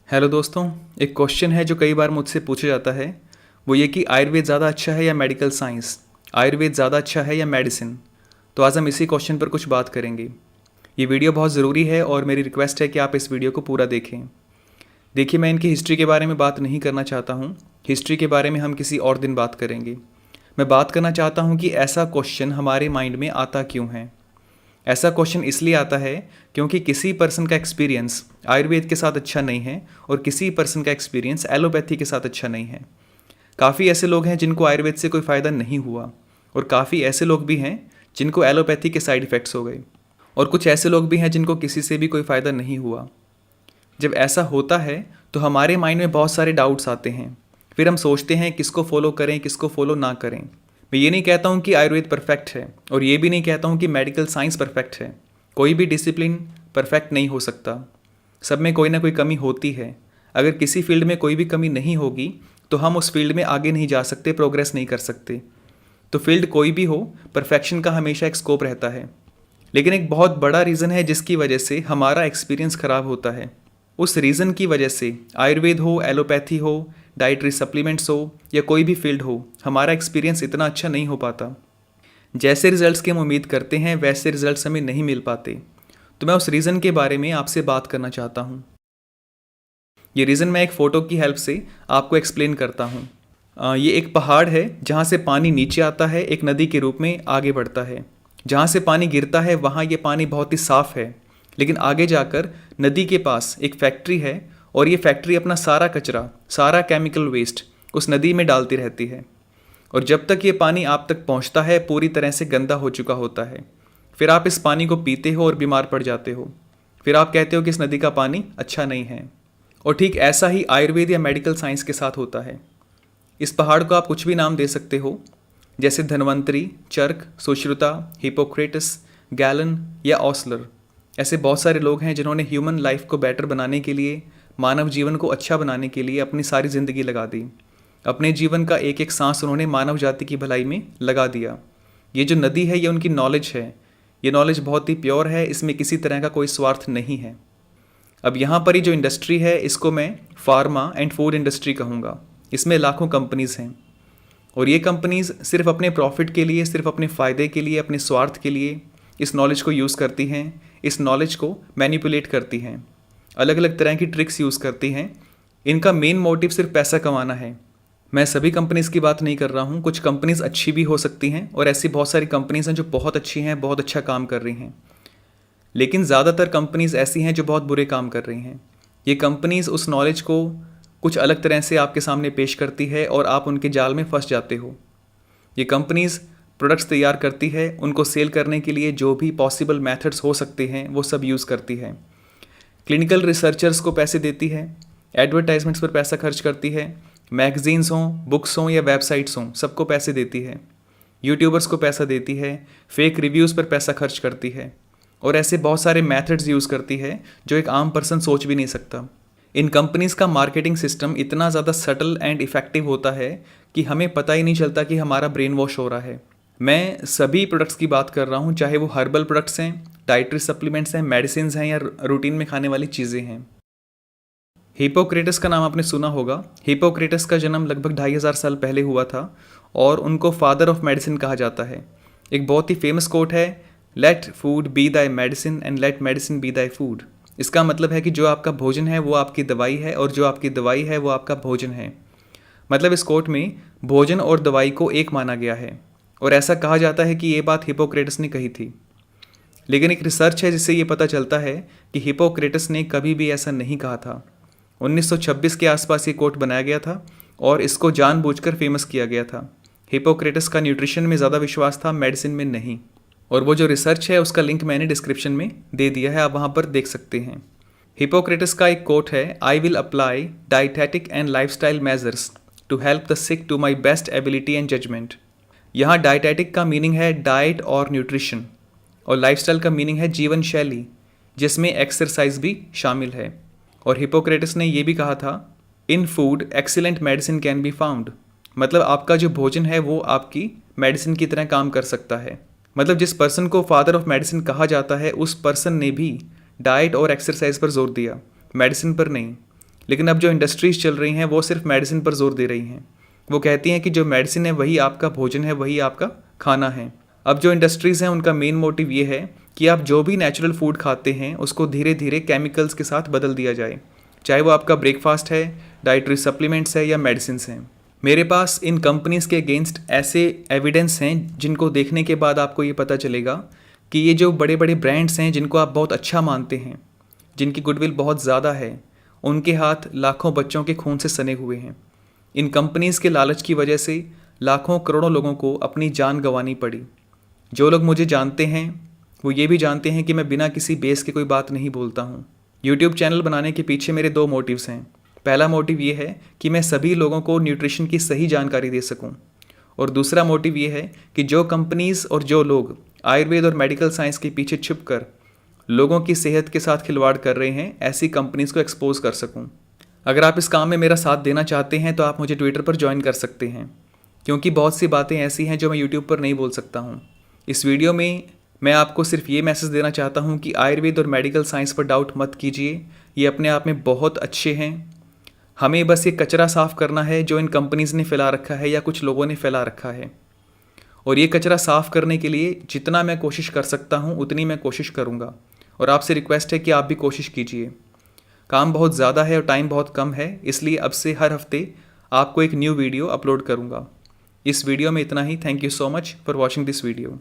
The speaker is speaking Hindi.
हेलो दोस्तों। एक क्वेश्चन है जो कई बार मुझसे पूछा जाता है, वो ये कि आयुर्वेद ज़्यादा अच्छा है या मेडिकल साइंस, आयुर्वेद ज़्यादा अच्छा है या मेडिसिन। तो आज हम इसी क्वेश्चन पर कुछ बात करेंगे। ये वीडियो बहुत ज़रूरी है और मेरी रिक्वेस्ट है कि आप इस वीडियो को पूरा देखें। देखिए, मैं इनकी हिस्ट्री के बारे में बात नहीं करना चाहता हूँ। हिस्ट्री के बारे में हम किसी और दिन बात करेंगे। मैं बात करना चाहता हूँ कि ऐसा क्वेश्चन हमारे माइंड में आता क्यों है। ऐसा क्वेश्चन इसलिए आता है क्योंकि किसी पर्सन का एक्सपीरियंस आयुर्वेद के साथ अच्छा नहीं है और किसी पर्सन का एक्सपीरियंस एलोपैथी के साथ अच्छा नहीं है। काफ़ी ऐसे लोग हैं जिनको आयुर्वेद से कोई फ़ायदा नहीं हुआ और काफ़ी ऐसे लोग भी हैं जिनको एलोपैथी के साइड इफ़ेक्ट्स हो गए और कुछ ऐसे लोग भी हैं जिनको किसी से भी कोई फ़ायदा नहीं हुआ। जब ऐसा होता है तो हमारे माइंड में बहुत सारे डाउट्स आते हैं। फिर हम सोचते हैं किसको फॉलो करें, किसको फॉलो ना करें। मैं ये नहीं कहता हूँ कि आयुर्वेद परफेक्ट है और ये भी नहीं कहता हूँ कि मेडिकल साइंस परफेक्ट है। कोई भी डिसिप्लिन परफेक्ट नहीं हो सकता। सब में कोई ना कोई कमी होती है। अगर किसी फील्ड में कोई भी कमी नहीं होगी तो हम उस फील्ड में आगे नहीं जा सकते, प्रोग्रेस नहीं कर सकते। तो फील्ड कोई भी हो, परफेक्शन का हमेशा एक स्कोप रहता है। लेकिन एक बहुत बड़ा रीज़न है जिसकी वजह से हमारा एक्सपीरियंस ख़राब होता है। उस रीज़न की वजह से आयुर्वेद हो, एलोपैथी हो, डाइटरी सप्लीमेंट्स हो या कोई भी फील्ड हो, हमारा एक्सपीरियंस इतना अच्छा नहीं हो पाता। जैसे रिजल्ट्स की हम उम्मीद करते हैं वैसे रिजल्ट्स हमें नहीं मिल पाते। तो मैं उस रीज़न के बारे में आपसे बात करना चाहता हूँ। ये रीज़न मैं एक फ़ोटो की हेल्प से आपको एक्सप्लेन करता हूँ। ये एक पहाड़ है जहाँ से पानी नीचे आता है, एक नदी के रूप में आगे बढ़ता है। जहाँ से पानी गिरता है वहाँ ये पानी बहुत ही साफ़ है, लेकिन आगे जाकर नदी के पास एक फैक्ट्री है और ये फैक्ट्री अपना सारा कचरा, सारा केमिकल वेस्ट उस नदी में डालती रहती है। और जब तक ये पानी आप तक पहुँचता है पूरी तरह से गंदा हो चुका होता है। फिर आप इस पानी को पीते हो और बीमार पड़ जाते हो। फिर आप कहते हो कि इस नदी का पानी अच्छा नहीं है। और ठीक ऐसा ही आयुर्वेद या मेडिकल साइंस के साथ होता है। इस पहाड़ को आप कुछ भी नाम दे सकते हो, जैसे Dhanvantari, Churg, Sushruta, Hippocrates, gallon या ऑसलर। ऐसे बहुत सारे लोग हैं जिन्होंने ह्यूमन लाइफ को बेटर बनाने के लिए, मानव जीवन को अच्छा बनाने के लिए अपनी सारी ज़िंदगी लगा दी। अपने जीवन का एक एक सांस उन्होंने मानव जाति की भलाई में लगा दिया। ये जो नदी है ये उनकी नॉलेज है। ये नॉलेज बहुत ही प्योर है, इसमें किसी तरह का कोई स्वार्थ नहीं है। अब यहाँ पर ही जो इंडस्ट्री है इसको मैं फार्मा एंड फूड इंडस्ट्री कहूँगा। इसमें लाखों कंपनीज़ हैं और ये कंपनीज़ सिर्फ अपने प्रॉफिट के लिए, सिर्फ अपने फ़ायदे के लिए, अपने स्वार्थ के लिए इस नॉलेज को यूज़ करती हैं। इस नॉलेज को मैनिपुलेट करती हैं, अलग अलग तरह की ट्रिक्स यूज़ करती हैं। इनका मेन मोटिव सिर्फ पैसा कमाना है। मैं सभी कंपनीज़ की बात नहीं कर रहा हूँ। कुछ कंपनीज़ अच्छी भी हो सकती हैं और ऐसी बहुत सारी कंपनीज़ हैं जो बहुत अच्छी हैं, बहुत अच्छा काम कर रही हैं। लेकिन ज़्यादातर कंपनीज़ ऐसी हैं जो बहुत बुरे काम कर रही हैं। ये कंपनीज़ उस नॉलेज को कुछ अलग तरह से आपके सामने पेश करती है और आप उनके जाल में फंस जाते हो। ये कंपनीज़ प्रोडक्ट्स तैयार करती है, उनको सेल करने के लिए जो भी पॉसिबल मेथड्स हो सकते हैं वो सब यूज़ करती है। क्लिनिकल रिसर्चर्स को पैसे देती है, एडवर्टाइजमेंट्स पर पैसा खर्च करती है, मैगजीन्स हों, बुक्स हों या वेबसाइट्स हों, सबको पैसे देती है। यूट्यूबर्स को पैसा देती है, फेक रिव्यूज़ पर पैसा खर्च करती है और ऐसे बहुत सारे मेथड्स यूज़ करती है जो एक आम पर्सन सोच भी नहीं सकता। इन कंपनीज़ का मार्केटिंग सिस्टम इतना ज़्यादा सटल एंड इफ़ेक्टिव होता है कि हमें पता ही नहीं चलता कि हमारा ब्रेन वॉश हो रहा है। मैं सभी प्रोडक्ट्स की बात कर रहा हूँ, चाहे वो हर्बल प्रोडक्ट्स हैं, डाइटरी सप्लीमेंट्स हैं, मेडिसिन हैं या रूटीन में खाने वाली चीज़ें हैं। हिपोक्रेटस का नाम आपने सुना होगा। हिपोक्रेटस का जन्म लगभग 2500 साल पहले हुआ था और उनको फादर ऑफ मेडिसिन कहा जाता है। एक बहुत ही फेमस कोट है, let food be thy medicine and let medicine be thy food. इसका मतलब है कि जो आपका भोजन है वो आपकी दवाई है और जो आपकी दवाई है वो आपका भोजन है। मतलब इस कोट में भोजन और दवाई को एक माना गया है और ऐसा कहा जाता है कि ये बात हिपोक्रेटस ने कही थी। लेकिन एक रिसर्च है जिससे ये पता चलता है कि हिपोक्रेटस ने कभी भी ऐसा नहीं कहा था। 1926 के आसपास ये कोट बनाया गया था और इसको जानबूझकर फेमस किया गया था। हिपोक्रेटस का न्यूट्रिशन में ज़्यादा विश्वास था, मेडिसिन में नहीं। और वो जो रिसर्च है उसका लिंक मैंने डिस्क्रिप्शन में दे दिया है, आप वहाँ पर देख सकते हैं। हिपोक्रेटस का एक कोट है, I will apply dietetic and lifestyle measures to help the sick to my best ability and judgement. यहाँ डाइटेटिक का मीनिंग है डाइट और न्यूट्रिशन और लाइफस्टाइल का मीनिंग है जीवन शैली, जिसमें एक्सरसाइज भी शामिल है। और हिपोक्रेटस ने यह भी कहा था, इन food excellent medicine can be found. मतलब आपका जो भोजन है वो आपकी मेडिसिन की तरह काम कर सकता है। मतलब जिस पर्सन को फादर ऑफ मेडिसिन कहा जाता है उस पर्सन ने भी डाइट और एक्सरसाइज पर जोर दिया, मेडिसिन पर नहीं। लेकिन अब जो इंडस्ट्रीज़ चल रही हैं वो सिर्फ मेडिसिन पर जोर दे रही हैं। वो कहती हैं कि जो मेडिसिन है वही आपका भोजन है, वही आपका खाना है। अब जो इंडस्ट्रीज़ हैं उनका मेन मोटिव ये है कि आप जो भी नेचुरल फूड खाते हैं उसको धीरे धीरे केमिकल्स के साथ बदल दिया जाए, चाहे वो आपका ब्रेकफास्ट है, डाइटरी सप्लीमेंट्स है या मेडिसिन हैं। मेरे पास इन कंपनीज़ के अगेंस्ट ऐसे एविडेंस हैं जिनको देखने के बाद आपको ये पता चलेगा कि ये जो बड़े बड़े ब्रांड्स हैं जिनको आप बहुत अच्छा मानते हैं, जिनकी गुडविल बहुत ज़्यादा है, उनके हाथ लाखों बच्चों के खून से सने हुए हैं। इन कंपनीज़ के लालच की वजह से लाखों करोड़ों लोगों को अपनी जान गंवानी पड़ी। जो लोग मुझे जानते हैं वो ये भी जानते हैं कि मैं बिना किसी बेस के कोई बात नहीं बोलता हूँ। यूट्यूब चैनल बनाने के पीछे मेरे 2 मोटिव्स हैं। पहला मोटिव ये है कि मैं सभी लोगों को न्यूट्रिशन की सही जानकारी दे सकूं, और दूसरा मोटिव ये है कि जो कंपनीज़ और जो लोग आयुर्वेद और मेडिकल साइंस के पीछे छुपकर लोगों की सेहत के साथ खिलवाड़ कर रहे हैं, ऐसी कंपनीज़ को एक्सपोज कर सकूं। अगर आप इस काम में मेरा साथ देना चाहते हैं तो आप मुझे ट्विटर पर ज्वाइन कर सकते हैं, क्योंकि बहुत सी बातें ऐसी हैं जो मैं यूट्यूब पर नहीं बोल सकता हूँ। इस वीडियो में मैं आपको सिर्फ ये मैसेज देना चाहता हूँ कि आयुर्वेद और मेडिकल साइंस पर डाउट मत कीजिए, ये अपने आप में बहुत अच्छे हैं। हमें बस ये कचरा साफ़ करना है जो इन कंपनीज़ ने फैला रखा है या कुछ लोगों ने फैला रखा है, और ये कचरा साफ़ करने के लिए जितना मैं कोशिश कर सकता हूँ उतनी मैं कोशिश करूँगा। और आपसे रिक्वेस्ट है कि आप भी कोशिश कीजिए। काम बहुत ज़्यादा है और टाइम बहुत कम है, इसलिए अब से हर हफ्ते आपको एक न्यू वीडियो अपलोड करूँगा। इस वीडियो में इतना ही। Thank you so much for watching this video.